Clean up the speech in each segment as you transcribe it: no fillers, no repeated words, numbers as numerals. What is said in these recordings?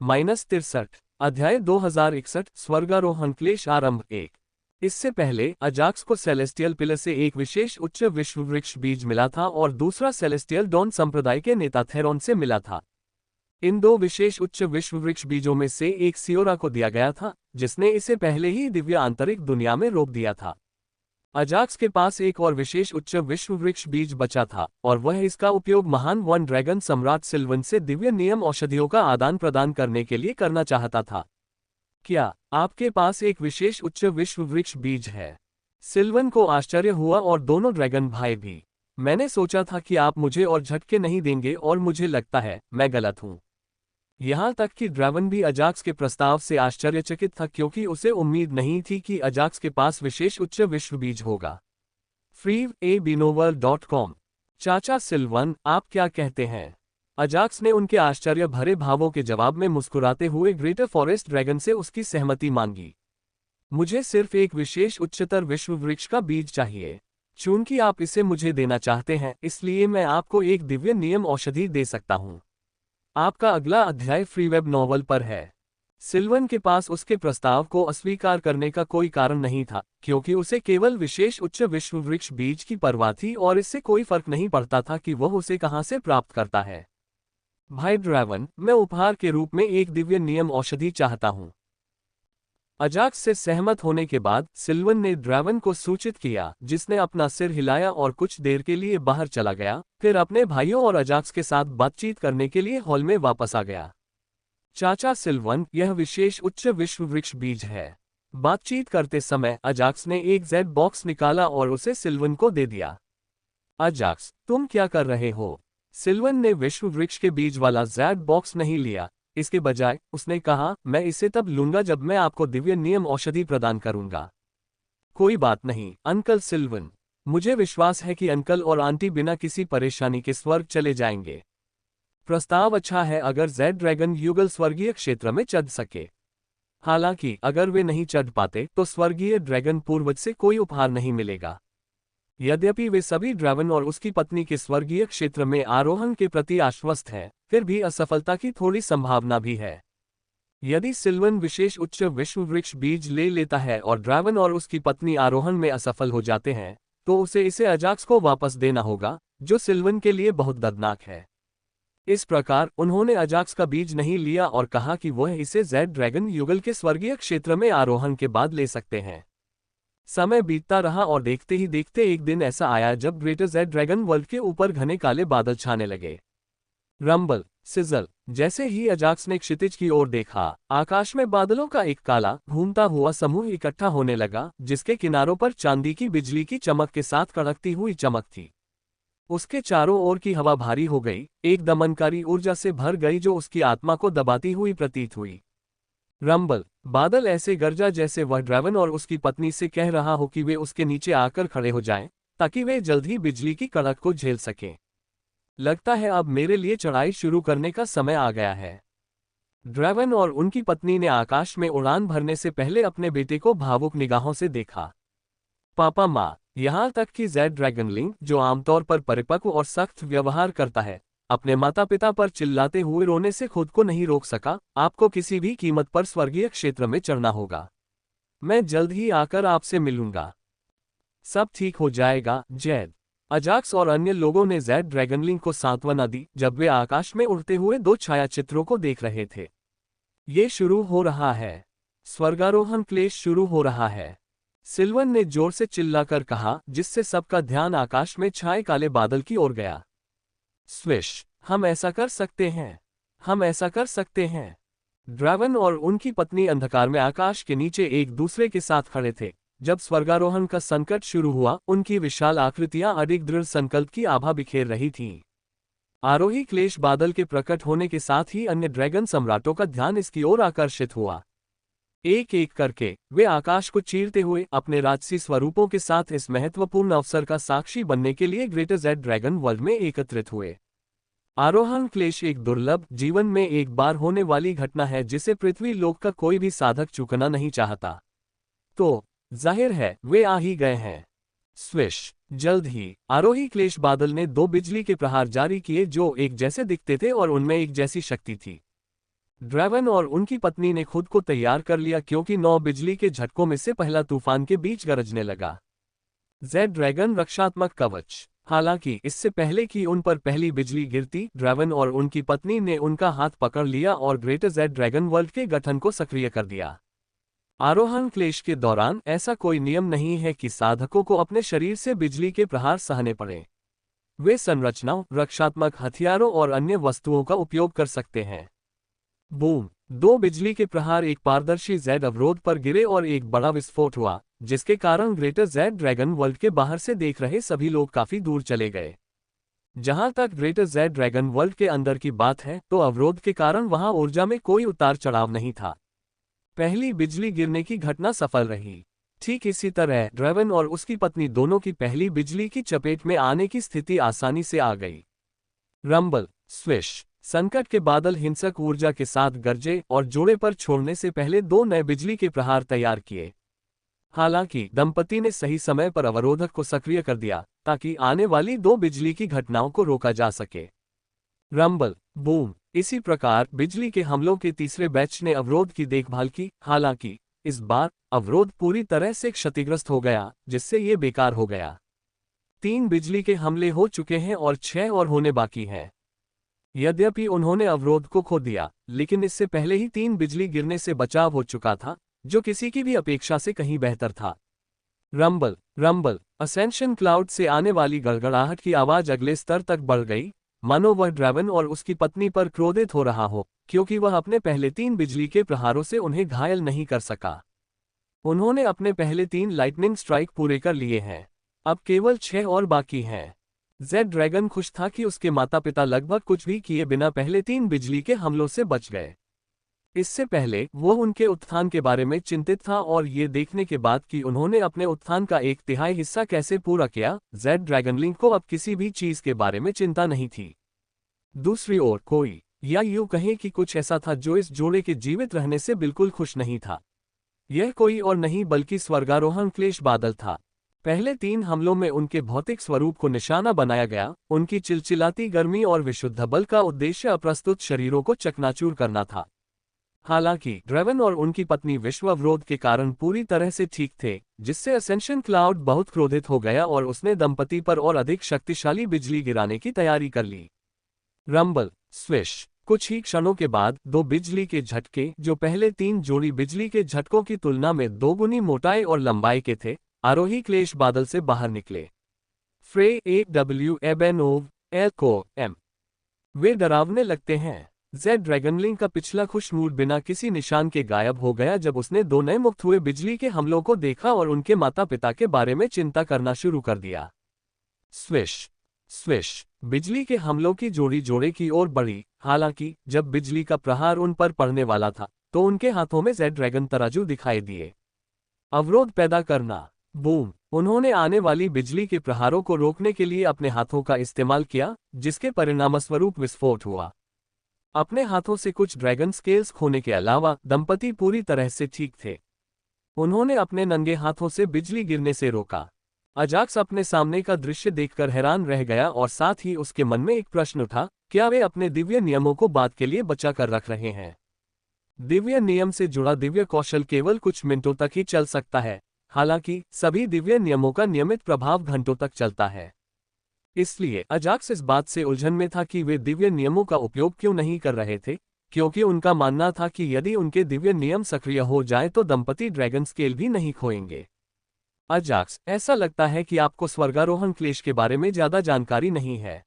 -63 अध्याय 2061 स्वर्गारोहण क्लेश आरंभ 1। इससे पहले अजाक्स को सेलेस्टियल पिलर से एक विशेष उच्च विश्व वृक्ष बीज मिला था और दूसरा सेलेस्टियल डॉन संप्रदाय के नेता थेरोन से मिला था। इन दो विशेष उच्च विश्व वृक्ष बीजों में से एक सियोरा को दिया गया था, जिसने इसे पहले ही दिव्य आंतरिक दुनिया में रोक दिया था। अजाक्स के पास एक और विशेष उच्च विश्व वृक्ष बीज बचा था और वह इसका उपयोग महान वन ड्रैगन सम्राट सिल्वन से दिव्य नियम औषधियों का आदान प्रदान करने के लिए करना चाहता था। क्या आपके पास एक विशेष उच्च विश्व वृक्ष बीज है? सिल्वन को आश्चर्य हुआ और दोनों ड्रैगन भाई भी। मैंने सोचा था कि आप मुझे और झटके नहीं देंगे और मुझे लगता है मैं गलत हूं। यहां तक कि ड्रैगन भी अजाक्स के प्रस्ताव से आश्चर्यचकित था, क्योंकि उसे उम्मीद नहीं थी कि अजाक्स के पास विशेष उच्च विश्व बीज होगा। freeabinover.com। चाचा सिल्वन, आप क्या कहते हैं? अजाक्स ने उनके आश्चर्य भरे भावों के जवाब में मुस्कुराते हुए ग्रेटर फॉरेस्ट ड्रैगन से उसकी सहमति मांगी। मुझे सिर्फ एक विशेष उच्चतर विश्व वृक्ष का बीज चाहिए। चूंकि आप इसे मुझे देना चाहते हैं, इसलिए मैं आपको एक दिव्य नियम औषधि दे सकता हूं। आपका अगला अध्याय फ्रीवेब नॉवल पर है। सिल्वन के पास उसके प्रस्ताव को अस्वीकार करने का कोई कारण नहीं था, क्योंकि उसे केवल विशेष उच्च विश्व वृक्ष बीज की परवाह थी और इससे कोई फर्क नहीं पड़ता था कि वह उसे कहां से प्राप्त करता है। भाई ड्रैगन, मैं उपहार के रूप में एक दिव्य नियम औषधि चाहता हूं। अजाक्स से सहमत होने के बाद सिल्वन ने ड्रैगन को सूचित किया, जिसने अपना सिर हिलाया और कुछ देर के लिए बाहर चला गया, फिर अपने भाइयों और अजाक्स के साथ बातचीत करने के लिए हॉल में वापस आ गया। चाचा सिल्वन, यह विशेष उच्च विश्व वृक्ष बीज है। बातचीत करते समय अजाक्स ने एक जेड बॉक्स निकाला और उसे सिल्वन को दे दिया। अजाक्स, तुम क्या कर रहे हो? सिल्वन ने विश्व वृक्ष के बीज वाला जेड बॉक्स नहीं लिया। इसके बजाय उसने कहा, मैं इसे तब लूंगा जब मैं आपको दिव्य नियम औषधि प्रदान करूंगा। कोई बात नहीं अंकल सिल्वन, मुझे विश्वास है कि अंकल और आंटी बिना किसी परेशानी के स्वर्ग चले जाएंगे। प्रस्ताव अच्छा है अगर जेड ड्रैगन युगल स्वर्गीय क्षेत्र में चढ़ सके। हालांकि अगर वे नहीं चढ़ पाते तो स्वर्गीय ड्रैगन पूर्वज से कोई उपहार नहीं मिलेगा। यद्यपि वे सभी ड्रैगन और उसकी पत्नी के स्वर्गीय क्षेत्र में आरोहण के प्रति आश्वस्त हैं, फिर भी असफलता की थोड़ी संभावना भी है। यदि सिल्वन विशेष उच्च विश्व वृक्ष बीज ले लेता है और ड्रैगन और उसकी पत्नी आरोहण में असफल हो जाते हैं, तो उसे इसे अजाक्स को वापस देना होगा, जो सिल्वन के लिए बहुत दर्दनाक है। इस प्रकार उन्होंने अजाक्स का बीज नहीं लिया और कहा कि वह इसे जेड ड्रैगन युगल के स्वर्गीय क्षेत्र में आरोहण के बाद ले सकते हैं। समय बीतता रहा और देखते ही देखते एक दिन ऐसा आया जब ग्रेटर जेड ड्रैगन वर्ल्ड के ऊपर घने काले बादल छाने लगे। रंबल, सिजल, जैसे ही अजाक्स ने क्षितिज की ओर देखा, आकाश में बादलों का एक काला घूमता हुआ समूह इकट्ठा होने लगा, जिसके किनारों पर चांदी की बिजली की चमक के साथ कड़कती हुई चमक थी। उसके चारों ओर की हवा भारी हो गई, एक दमनकारी ऊर्जा से भर गई जो उसकी आत्मा को दबाती हुई प्रतीत हुई। रंबल, बादल ऐसे गरजा जैसे वह ड्रैगन और उसकी पत्नी से कह रहा हो कि वे उसके नीचे आकर खड़े हो जाएं, ताकि वे जल्द ही बिजली की कड़क को झेल सकें। लगता है अब मेरे लिए चढ़ाई शुरू करने का समय आ गया है। ड्रैगन और उनकी पत्नी ने आकाश में उड़ान भरने से पहले अपने बेटे को भावुक निगाहों से देखा। पापा माँ, यहाँ तक कि जेड ड्रैगनलिंग, जो आमतौर पर परिपक्व और सख्त व्यवहार करता है, अपने माता पिता पर चिल्लाते हुए रोने से खुद को नहीं रोक सका। आपको किसी भी कीमत पर स्वर्गीय क्षेत्र में चढ़ना होगा। मैं जल्द ही आकर आपसे मिलूंगा। सब ठीक हो जाएगा जेड। अजाक्स और अन्य लोगों ने जेड ड्रैगनलिंग को सांत्वना दी जब वे आकाश में उड़ते हुए दो छायाचित्रों को देख रहे थे। ये शुरू हो रहा है। स्वर्गारोहण क्लेश शुरू हो रहा है, सिल्वन ने जोर से चिल्लाकर कहा, जिससे सबका ध्यान आकाश में छाए काले बादल की ओर गया। स्विश, हम ऐसा कर सकते हैं, हम ऐसा कर सकते हैं। ड्रैगन और उनकी पत्नी अंधकार में आकाश के नीचे एक दूसरे के साथ खड़े थे। जब स्वर्गारोहण का संकट शुरू हुआ, उनकी विशाल आकृतियां अधिक दृढ़ संकल्प की आभा बिखेर रही थीं। आरोही क्लेश बादल के प्रकट होने के साथ ही अन्य ड्रैगन सम्राटों का ध्यान इसकी ओर आकर्षित हुआ। एक एक करके वे आकाश को चीरते हुए अपने राजसी स्वरूपों के साथ इस महत्वपूर्ण अवसर का साक्षी बनने के लिए ग्रेटर जेड ड्रैगन वर्ल्ड में एकत्रित हुए। आरोहण क्लेश एक दुर्लभ, जीवन में एक बार होने वाली घटना है जिसे पृथ्वी लोक का कोई भी साधक चूकना नहीं चाहता। तो जाहिर है वे आ ही गए हैं। स्विश, जल्द ही आरोही क्लेश बादल ने दो बिजली के प्रहार जारी किए जो एक जैसे दिखते थे और उनमें एक जैसी शक्ति थी। ड्रैगन और उनकी पत्नी ने खुद को तैयार कर लिया क्योंकि 9 बिजली के झटकों में से पहला तूफान के बीच गरजने लगा। जेड ड्रैगन रक्षात्मक कवच। हालांकि इससे पहले कि उन पर पहली बिजली गिरती, ड्रैगन और उनकी पत्नी ने उनका हाथ पकड़ लिया और ग्रेटर जेड ड्रैगन वर्ल्ड के गठन को सक्रिय कर दिया। आरोहण क्लेश के दौरान ऐसा कोई नियम नहीं है कि साधकों को अपने शरीर से बिजली के प्रहार सहने पड़े। वे संरचनाओं, रक्षात्मक हथियारों और अन्य वस्तुओं का उपयोग कर सकते हैं। बूम! 2 बिजली के प्रहार एक पारदर्शी जेड अवरोध पर गिरे और एक बड़ा विस्फोट हुआ, जिसके कारण ग्रेटर जेड ड्रैगन वर्ल्ड के बाहर से देख रहे सभी लोग काफी दूर चले गए। जहां तक ग्रेटर जेड ड्रैगन वर्ल्ड के अंदर की बात है, तो अवरोध के कारण वहां ऊर्जा में कोई उतार चढ़ाव नहीं था। पहली बिजली गिरने की घटना सफल रही। ठीक इसी तरह ड्रैगन और उसकी पत्नी दोनों की पहली बिजली की चपेट में आने की स्थिति आसानी से आ गई। रंबल, स्विश, संकट के बादल हिंसक ऊर्जा के साथ गरजे और जोड़े पर छोड़ने से पहले 2 नए बिजली के प्रहार तैयार किए। हालांकि दंपति ने सही समय पर अवरोधक को सक्रिय कर दिया ताकि आने वाली 2 बिजली की घटनाओं को रोका जा सके। Rumble, boom! इसी प्रकार बिजली के हमलों के तीसरे बैच ने अवरोध की देखभाल की। हालांकि इस बार अवरोध पूरी तरह से क्षतिग्रस्त हो गया, जिससे ये बेकार हो गया। 3 बिजली के हमले हो चुके हैं और 6 और होने बाकी हैं। यद्यपि उन्होंने अवरोध को खो दिया, लेकिन इससे पहले ही 3 बिजली गिरने से बचाव हो चुका था, जो किसी की भी अपेक्षा से कहीं बेहतर था। रंबल, रंबल, असेंशन क्लाउड से आने वाली गड़गड़ाहट की आवाज अगले स्तर तक बढ़ गई, मानो वह ड्रैगन और उसकी पत्नी पर क्रोधित हो रहा हो, क्योंकि वह अपने पहले 3 बिजली के प्रहारों से उन्हें घायल नहीं कर सका। उन्होंने अपने पहले 3 लाइटनिंग स्ट्राइक पूरे कर लिए हैं। अब केवल 6 और बाकी हैं। जेड ड्रैगन खुश था कि उसके माता पिता लगभग कुछ भी किए बिना पहले 3 बिजली के हमलों से बच गए। इससे पहले वो उनके उत्थान के बारे में चिंतित था और ये देखने के बाद कि उन्होंने अपने उत्थान का 1/3 हिस्सा कैसे पूरा किया, जेड ड्रैगनलिंग को अब किसी भी चीज के बारे में चिंता नहीं थी। दूसरी ओर कोई, या यूं कहें कि कुछ ऐसा था जो इस जोड़े के जीवित रहने से बिल्कुल खुश नहीं था। यह कोई और नहीं बल्कि स्वर्गारोहण क्लेश बादल था। पहले 3 हमलों में उनके भौतिक स्वरूप को निशाना बनाया गया। उनकी चिलचिलाती गर्मी और विशुद्ध बल का उद्देश्य अप्रस्तुत शरीरों को चकनाचूर करना था। हालांकि ड्रैगन और उनकी पत्नी विश्व अवरोध के कारण पूरी तरह से ठीक थे, जिससे असेंशन क्लाउड बहुत क्रोधित हो गया और उसने दंपति पर और अधिक शक्तिशाली बिजली गिराने की तैयारी कर ली। रंबल, स्विश, कुछ ही क्षणों के बाद 2 बिजली के झटके, जो पहले 3 जोड़ी बिजली के झटकों की तुलना में 2 गुनी मोटाई और लंबाई के थे, आरोही क्लेश बादल से बाहर निकले। फ्रे AW एबेनोव एल्को एम। वे डरावने लगते हैं। जेड ड्रैगनलिंग का पिछला खुश मूड बिना किसी निशान के गायब हो गया जब उसने 2 नए मुक्त हुए बिजली के हमलों को देखा और उनके माता पिता के बारे में चिंता करना शुरू कर दिया। स्विश, स्विश, बिजली के हमलों की जोड़ी जोड़े की ओर बढ़ी। हालांकि जब बिजली का प्रहार उन पर पड़ने वाला था, तो उनके हाथों में जेड ड्रैगन तराजू दिखाई दिए। अवरोध पैदा करना। बूम! उन्होंने आने वाली बिजली के प्रहारों को रोकने के लिए अपने हाथों का इस्तेमाल किया, जिसके परिणामस्वरूप विस्फोट हुआ। अपने हाथों से कुछ ड्रैगन स्केल्स खोने के अलावा दंपति पूरी तरह से ठीक थे। उन्होंने अपने नंगे हाथों से बिजली गिरने से रोका। अजाक्स अपने सामने का दृश्य देखकर हैरान रह गया और साथ ही उसके मन में एक प्रश्न उठा, क्या वे अपने दिव्य नियमों को बाद के लिए बचा कर रख रहे हैं? दिव्य नियम से जुड़ा दिव्य कौशल केवल कुछ मिनटों तक ही चल सकता है, हालांकि सभी दिव्य नियमों का नियमित प्रभाव घंटों तक चलता है। इसलिए अजाक्स इस बात से उलझन में था कि वे दिव्य नियमों का उपयोग क्यों नहीं कर रहे थे, क्योंकि उनका मानना था कि यदि उनके दिव्य नियम सक्रिय हो जाएं तो दंपति ड्रैगन स्केल भी नहीं खोएंगे। अजाक्स, ऐसा लगता है कि आपको स्वर्गारोहण क्लेश के बारे में ज्यादा जानकारी नहीं है।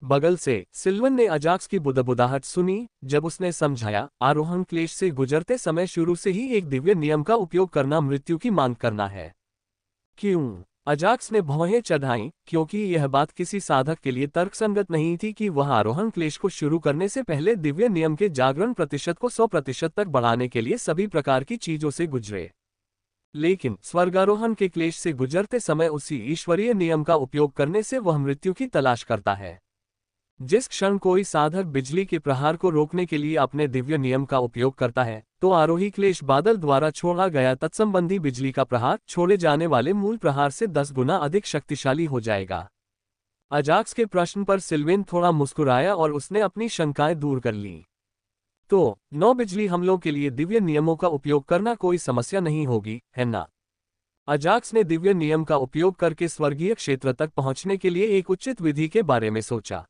बगल से सिल्वन ने अजाक्स की बुदबुदाहट सुनी जब उसने समझाया, आरोहण क्लेश से गुजरते समय शुरू से ही एक दिव्य नियम का उपयोग करना मृत्यु की मांग करना है। क्यों? अजाक्स ने भौहें चढ़ाईं, क्योंकि यह बात किसी साधक के लिए तर्कसंगत नहीं थी कि वह आरोहण क्लेश को शुरू करने से पहले दिव्य नियम के जागरण प्रतिशत को 100% तक बढ़ाने के लिए सभी प्रकार की चीजों से गुजरे। लेकिन स्वर्गारोहण के क्लेश से गुजरते समय उसी ईश्वरीय नियम का उपयोग करने से वह मृत्यु की तलाश करता है। जिस क्षण कोई साधक बिजली के प्रहार को रोकने के लिए अपने दिव्य नियम का उपयोग करता है, तो आरोही क्लेश बादल द्वारा छोड़ा गया तत्संबंधी बिजली का प्रहार छोड़े जाने वाले मूल प्रहार से 10 गुना अधिक शक्तिशाली हो जाएगा। अजाक्स के प्रश्न पर सिल्वेन थोड़ा मुस्कुराया और उसने अपनी शंकाएं दूर कर लीं। तो 9 बिजली हमलों के लिए दिव्य नियमों का उपयोग करना कोई समस्या नहीं होगी, है ना? अजाक्स ने दिव्य नियम का उपयोग करके स्वर्गीय क्षेत्र तक पहुंचने के लिए एक उचित विधि के बारे में सोचा।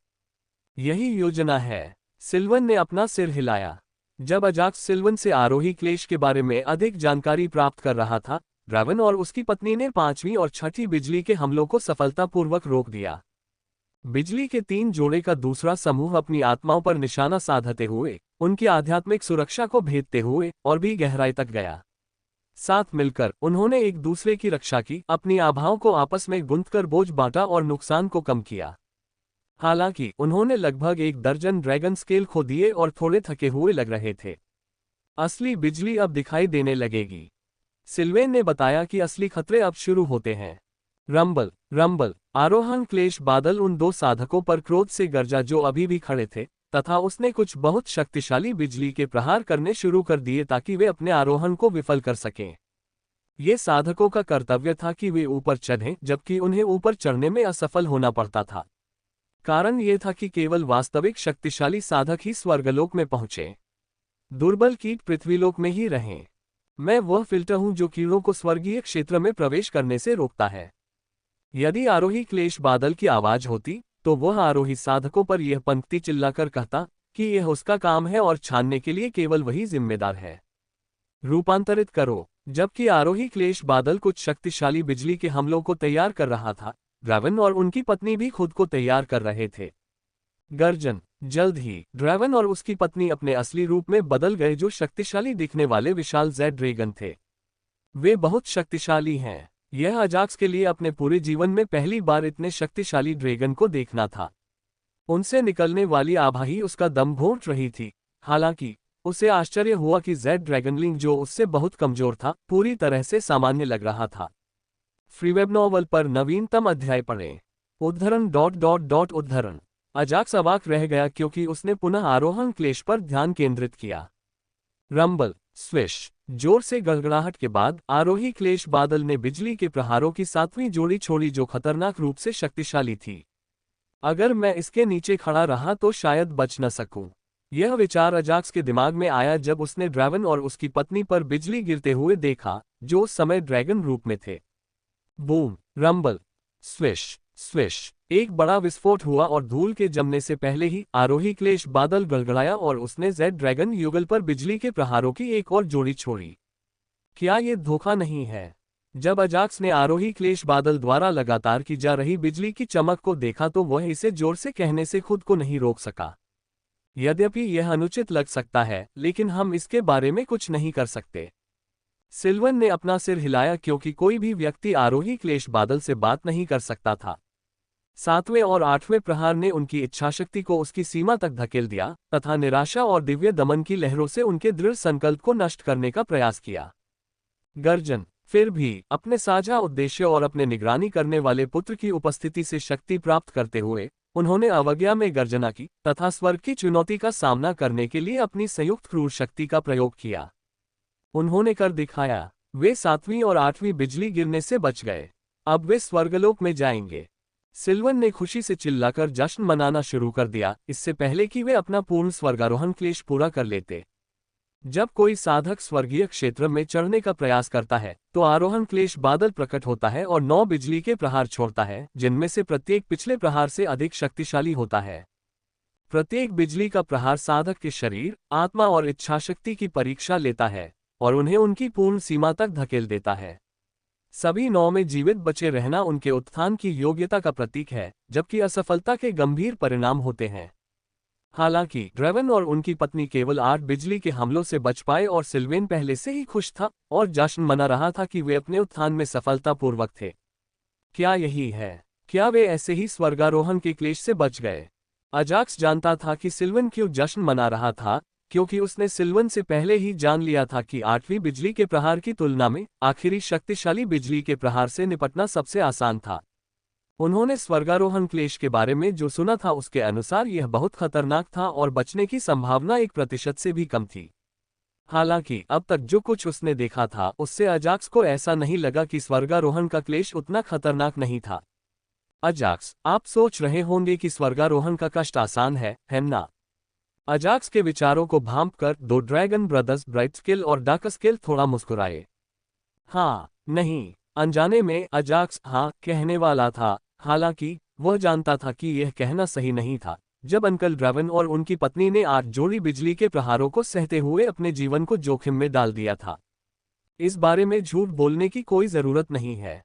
यही योजना है। सिल्वन ने अपना सिर हिलाया। जब अजाक्स सिल्वन से आरोही क्लेश के बारे में अधिक जानकारी प्राप्त कर रहा था, ड्रैवन और उसकी पत्नी ने 5वीं और 6ठी बिजली के हमलों को सफलतापूर्वक रोक दिया। बिजली के 3 जोड़े का दूसरा समूह अपनी आत्माओं पर निशाना साधते हुए, उनकी आध्यात्मिक सुरक्षा को भेदते हुए और भी गहराई तक गया। साथ मिलकर उन्होंने एक दूसरे की रक्षा की, अपनी आभाओं को आपस में गुंथकर बोझ बांटा और नुकसान को कम किया। हालांकि उन्होंने लगभग 1 दर्जन ड्रैगन स्केल खो दिए और थोड़े थके हुए लग रहे थे। असली बिजली अब दिखाई देने लगेगी। सिल्वेन ने बताया कि असली खतरे अब शुरू होते हैं। रंबल रंबल आरोहण क्लेश बादल उन 2 साधकों पर क्रोध से गरजा जो अभी भी खड़े थे, तथा उसने कुछ बहुत शक्तिशाली बिजली के प्रहार करने शुरू कर दिए ताकि वे अपने आरोहण को विफल कर सकें। ये साधकों का कर्तव्य था कि वे ऊपर चढ़ें, जबकि उन्हें ऊपर चढ़ने में असफल होना पड़ता था। कारण ये था कि केवल वास्तविक शक्तिशाली साधक ही स्वर्गलोक में पहुंचे। दुर्बल कीट पृथ्वीलोक में ही रहें। मैं वह फिल्टर हूं जो कीड़ों को स्वर्गीय क्षेत्र में प्रवेश करने से रोकता है। यदि आरोही क्लेश बादल की आवाज होती, तो वह आरोही साधकों पर यह पंक्ति चिल्लाकर कहता कि यह उसका काम है और छानने के लिए केवल वही जिम्मेदार है। रूपांतरित करो। जबकि आरोही क्लेश बादल कुछ शक्तिशाली बिजली के हमलों को तैयार कर रहा था, ड्रैवन और उनकी पत्नी भी खुद को तैयार कर रहे थे। गर्जन। जल्द ही ड्रैवन और उसकी पत्नी अपने असली रूप में बदल गए, जो शक्तिशाली दिखने वाले विशाल जेड ड्रैगन थे। वे बहुत शक्तिशाली हैं। यह अजाक्स के लिए अपने पूरे जीवन में पहली बार इतने शक्तिशाली ड्रैगन को देखना था। उनसे निकलने वाली आभा ही उसका दम घोंट रही थी। हालांकि उसे आश्चर्य हुआ कि जेड ड्रैगनलिंग, जो उससे बहुत कमजोर था, पूरी तरह से सामान्य लग रहा था। फ्रीवेब नॉवल पर नवीनतम अध्याय पढ़ें। उद्धरण। अजाक्स अवाक रह गया क्योंकि उसने पुनः आरोहण क्लेश पर ध्यान केंद्रित किया। Rumble swish. जोर से गड़गड़ाहट के बाद आरोही क्लेश बादल ने बिजली के प्रहारों की 7वीं जोड़ी छोड़ी, जो खतरनाक रूप से शक्तिशाली थी। अगर मैं इसके नीचे खड़ा रहा तो शायद बच न सकूं। यह विचार अजाक्स के दिमाग में आया जब उसने ड्रैवन और उसकी पत्नी पर बिजली गिरते हुए देखा, जो उस समय ड्रैगन रूप में थे। बूम। रंबल। Swish swish. एक बड़ा विस्फोट हुआ और धूल के जमने से पहले ही आरोही क्लेश बादल गड़गड़ाया और उसने जेड ड्रैगन युगल पर बिजली के प्रहारों की एक और जोड़ी छोड़ी। क्या ये धोखा नहीं है? जब अजाक्स ने आरोही क्लेश बादल द्वारा लगातार की जा रही बिजली की चमक को देखा तो वह इसे जोर से कहने से खुद को नहीं रोक सका। यद्यपि यह अनुचित लग सकता है, लेकिन हम इसके बारे में कुछ नहीं कर सकते। सिल्वन ने अपना सिर हिलाया क्योंकि कोई भी व्यक्ति आरोही क्लेश बादल से बात नहीं कर सकता था। 7वें और 8वें प्रहार ने उनकी इच्छाशक्ति को उसकी सीमा तक धकेल दिया तथा निराशा और दिव्य दमन की लहरों से उनके दृढ़ संकल्प को नष्ट करने का प्रयास किया। गर्जन। फिर भी अपने साझा उद्देश्य और अपने निगरानी करने वाले पुत्र की उपस्थिति से शक्ति प्राप्त करते हुए उन्होंने अवज्ञा में गर्जना की तथा स्वर्ग की चुनौती का सामना करने के लिए अपनी संयुक्त क्रूर शक्ति का प्रयोग किया। उन्होंने कर दिखाया। वे 7वीं और 8वीं बिजली गिरने से बच गए। अब वे स्वर्गलोक में जाएंगे। सिल्वन ने खुशी से चिल्लाकर जश्न मनाना शुरू कर दिया, इससे पहले कि वे अपना पूर्ण स्वर्गारोहण क्लेश पूरा कर लेते। जब कोई साधक स्वर्गीय क्षेत्र में चढ़ने का प्रयास करता है, तो आरोहण क्लेश बादल प्रकट होता है और 9 बिजली के प्रहार छोड़ता है, जिनमें से प्रत्येक पिछले प्रहार से अधिक शक्तिशाली होता है। प्रत्येक बिजली का प्रहार साधक के शरीर, आत्मा और इच्छाशक्ति की परीक्षा लेता है और उन्हें उनकी पूर्ण सीमा तक धकेल देता है। सभी 9 में जीवित बचे रहना उनके उत्थान की योग्यता का प्रतीक है, जबकि असफलता के गंभीर परिणाम होते हैं। हालांकि ड्रैवन और उनकी पत्नी केवल 8 बिजली के हमलों से बच पाए और सिल्वेन पहले से ही खुश था और जश्न मना रहा था कि वे अपने उत्थान में सफलतापूर्वक थे। क्या यही है? क्या वे ऐसे ही स्वर्गारोहण के क्लेश से बच गए? अजाक्स जानता था कि सिल्वन क्यों जश्न मना रहा था, क्योंकि उसने सिल्वन से पहले ही जान लिया था कि 8वीं बिजली के प्रहार की तुलना में आखिरी शक्तिशाली बिजली के प्रहार से निपटना सबसे आसान था। उन्होंने स्वर्गारोहण क्लेश के बारे में जो सुना था उसके अनुसार यह बहुत खतरनाक था और बचने की संभावना 1% से भी कम थी। हालांकि अब तक जो कुछ उसने देखा था उससे अजाक्स को ऐसा नहीं लगा कि स्वर्गारोहण का क्लेश उतना खतरनाक नहीं था। अजाक्स, आप सोच रहे होंगे कि स्वर्गारोहण का कष्ट आसान है ना? अजाक्स के विचारों को भांप कर दो ड्रैगन ब्रदर्स ब्राइटस्किल और डार्कस्किल थोड़ा मुस्कुराए। हाँ, नहीं, अनजाने में अजाक्स हाँ कहने वाला था, हालांकि वह जानता था कि यह कहना सही नहीं था। जब अंकल ड्रैवन और उनकी पत्नी ने 8 जोड़ी बिजली के प्रहारों को सहते हुए अपने जीवन को जोखिम में डाल दिया था, इस बारे में झूठ बोलने की कोई जरूरत नहीं है।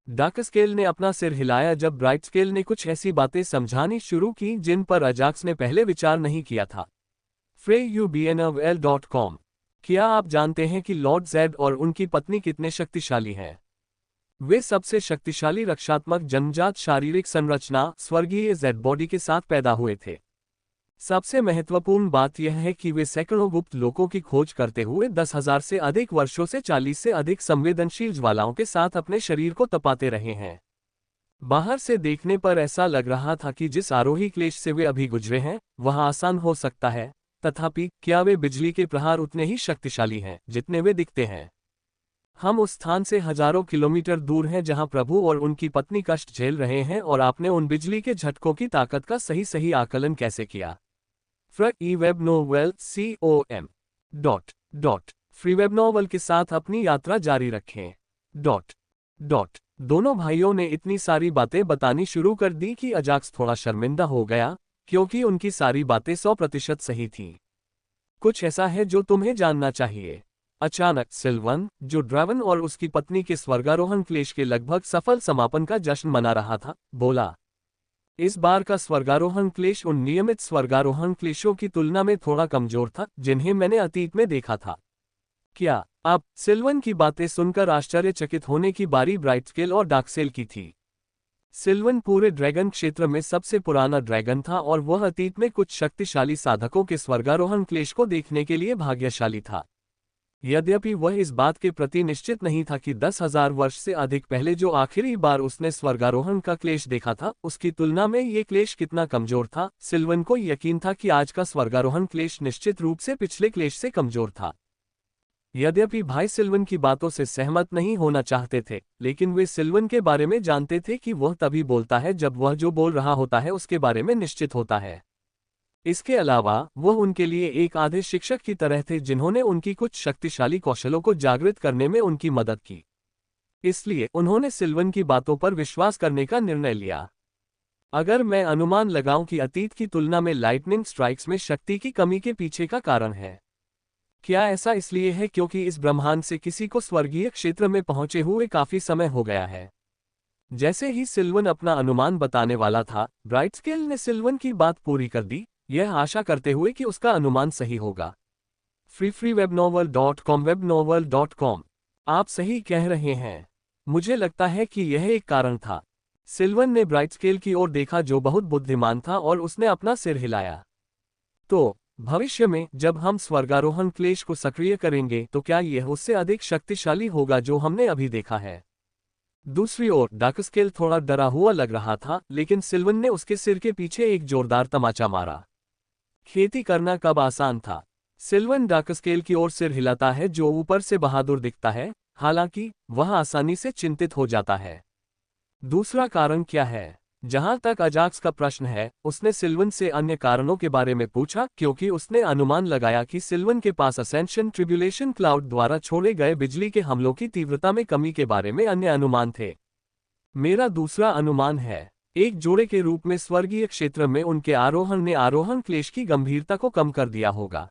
डार्कस्केल ने अपना सिर हिलाया जब ब्राइटस्केल ने कुछ ऐसी बातें समझानी शुरू की जिन पर अजाक्स ने पहले विचार नहीं किया था। freubnl.com। क्या आप जानते हैं कि लॉर्ड ज़ेड और उनकी पत्नी कितने शक्तिशाली हैं? वे सबसे शक्तिशाली रक्षात्मक जन्मजात शारीरिक संरचना स्वर्गीय ज़ेड बॉडी के साथ पैदा हुए थे। सबसे महत्वपूर्ण बात यह है कि वे सैकड़ों गुप्त लोकों की खोज करते हुए 10,000 से अधिक वर्षों से 40 से अधिक संवेदनशील ज्वालाओं के साथ अपने शरीर को तपाते रहे हैं। बाहर से देखने पर ऐसा लग रहा था कि जिस आरोही क्लेश से वे अभी गुजरे हैं वह आसान हो सकता है, तथापि क्या वे बिजली के प्रहार उतने ही शक्तिशाली हैं जितने वे दिखते हैं? हम उस स्थान से हजारों किलोमीटर दूर हैं जहां प्रभु और उनकी पत्नी कष्ट झेल रहे हैं, और आपने उन बिजली के झटकों की ताकत का सही आकलन कैसे किया? freewebnovel के साथ अपनी यात्रा जारी रखें। दोनों भाइयों ने इतनी सारी बातें बतानी शुरू कर दी कि अजाक्स थोड़ा शर्मिंदा हो गया, क्योंकि उनकी सारी बातें 100% सही थीं। कुछ ऐसा है जो तुम्हें जानना चाहिए। अचानक सिल्वन, जो ड्रैवन और उसकी पत्नी के स्वर्गारोहण क्लेश के लगभग सफल समापन का जश्न मना रहा था, बोला। इस बार का स्वर्गारोहण क्लेश उन नियमित स्वर्गारोहण क्लेशों की तुलना में थोड़ा कमजोर था जिन्हें मैंने अतीत में देखा था। क्या अब सिल्वन की बातें सुनकर आश्चर्यचकित होने की बारी ब्राइटस्केल और डार्कसेल की थी? सिल्वन पूरे ड्रैगन क्षेत्र में सबसे पुराना ड्रैगन था और वह अतीत में कुछ शक्तिशाली साधकों के स्वर्गारोहण क्लेश को देखने के लिए भाग्यशाली था। यद्यपि वह इस बात के प्रति निश्चित नहीं था कि 10,000 वर्ष से अधिक पहले जो आखिरी बार उसने स्वर्गारोहण का क्लेश देखा था उसकी तुलना में ये क्लेश कितना कमजोर था। सिल्वन को यकीन था कि आज का स्वर्गारोहण क्लेश निश्चित रूप से पिछले क्लेश से कमजोर था। यद्यपि भाई सिल्वन की बातों से सहमत नहीं होना चाहते थे, लेकिन वे सिल्वन के बारे में जानते थे कि वह तभी बोलता है जब वह जो बोल रहा होता है उसके बारे में निश्चित होता है। इसके अलावा वह उनके लिए एक आधे शिक्षक की तरह थे जिन्होंने उनकी कुछ शक्तिशाली कौशलों को जागृत करने में उनकी मदद की। इसलिए उन्होंने सिल्वन की बातों पर विश्वास करने का निर्णय लिया। अगर मैं अनुमान लगाऊं कि अतीत की तुलना में लाइटनिंग स्ट्राइक्स में शक्ति की कमी के पीछे का कारण है, क्या ऐसा इसलिए है क्योंकि इस ब्रह्मांड से किसी को स्वर्गीय क्षेत्र में पहुंचे हुए काफी समय हो गया है? जैसे ही सिल्वन अपना अनुमान बताने वाला था, ब्राइटस्केल ने सिल्वन की बात पूरी कर दी, यह आशा करते हुए कि उसका अनुमान सही होगा। freewebnovel.com। आप सही कह रहे हैं। मुझे लगता है कि यह एक कारण था। सिल्वन ने ब्राइटस्केल की ओर देखा जो बहुत बुद्धिमान था और उसने अपना सिर हिलाया। तो भविष्य में जब हम स्वर्गारोहण क्लेश को सक्रिय करेंगे तो क्या यह उससे अधिक शक्तिशाली होगा जो हमने अभी देखा है? दूसरी ओर डार्कस्केल थोड़ा डरा हुआ लग रहा था, लेकिन सिल्वन ने उसके सिर के पीछे एक जोरदार तमाचा मारा। खेती करना कब आसान था? सिल्वन डार्कस्केल की ओर सिर हिलाता है जो ऊपर से बहादुर दिखता है, हालांकि वह आसानी से चिंतित हो जाता है। दूसरा कारण क्या है? जहां तक अजाक्स का प्रश्न है, उसने सिल्वन से अन्य कारणों के बारे में पूछा क्योंकि उसने अनुमान लगाया कि सिल्वन के पास असेंशन ट्रिब्यूलेशन क्लाउड द्वारा छोड़े गए बिजली के हमलों की तीव्रता में कमी के बारे में अन्य अनुमान थे। मेरा दूसरा अनुमान है, एक जोड़े के रूप में स्वर्गीय क्षेत्र में उनके आरोहण ने आरोहण क्लेश की गंभीरता को कम कर दिया होगा।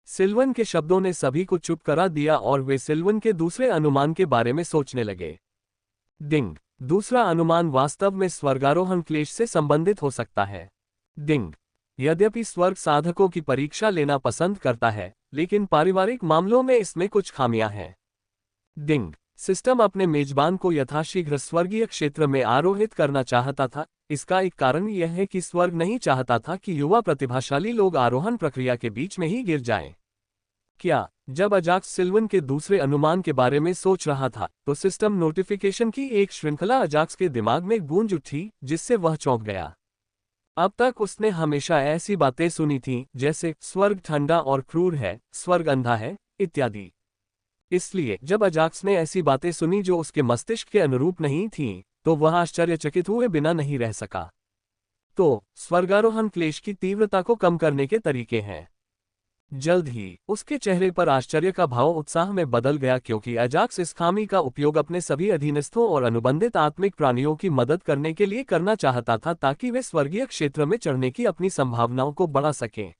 सिल्वन के शब्दों ने सभी को चुप करा दिया और वे सिल्वन के दूसरे अनुमान के बारे में सोचने लगे। डिंग। दूसरा अनुमान वास्तव में स्वर्गारोहण क्लेश से संबंधित हो सकता है। डिंग। यद्यपि स्वर्ग साधकों की परीक्षा लेना पसंद करता है, लेकिन पारिवारिक मामलों में इसमें कुछ खामियां हैं। डिंग। सिस्टम अपने मेजबान को यथाशीघ्र स्वर्गीय क्षेत्र में आरोहित करना चाहता था। इसका एक कारण यह है कि स्वर्ग नहीं चाहता था कि युवा प्रतिभाशाली लोग आरोहण प्रक्रिया के बीच में ही गिर जाएं। क्या जब अजाक्स सिल्वन के दूसरे अनुमान के बारे में सोच रहा था तो सिस्टम नोटिफिकेशन की एक श्रृंखला अजाक्स के दिमाग में गूंज उठी जिससे वह चौंक गया। अब तक उसने हमेशा ऐसी बातें सुनी थीं जैसे स्वर्ग ठंडा और क्रूर है, स्वर्ग अंधा है, इत्यादि। इसलिए जब अजाक्स ने ऐसी बातें सुनी जो उसके मस्तिष्क के अनुरूप नहीं थीं, तो वह आश्चर्यचकित हुए बिना नहीं रह सका। तो स्वर्गारोहण क्लेश की तीव्रता को कम करने के तरीके हैं। जल्द ही उसके चेहरे पर आश्चर्य का भाव उत्साह में बदल गया, क्योंकि अजाक्स इस खामी का उपयोग अपने सभी अधीनस्थों और अनुबंधित आत्मिक प्राणियों की मदद करने के लिए करना चाहता था, ताकि वे स्वर्गीय क्षेत्र में चढ़ने की अपनी संभावनाओं को बढ़ा सकें।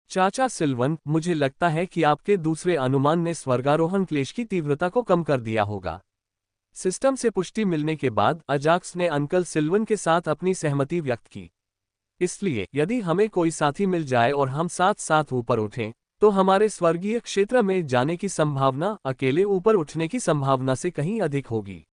चाचा सिल्वन, मुझे लगता है कि आपके दूसरे अनुमान ने स्वर्गारोहण क्लेश की तीव्रता को कम कर दिया होगा। सिस्टम से पुष्टि मिलने के बाद अजाक्स ने अंकल सिल्वन के साथ अपनी सहमति व्यक्त की। इसलिए यदि हमें कोई साथी मिल जाए और हम साथ साथ ऊपर उठें, तो हमारे स्वर्गीय क्षेत्र में जाने की संभावना अकेले ऊपर उठने की संभावना से कहीं अधिक होगी।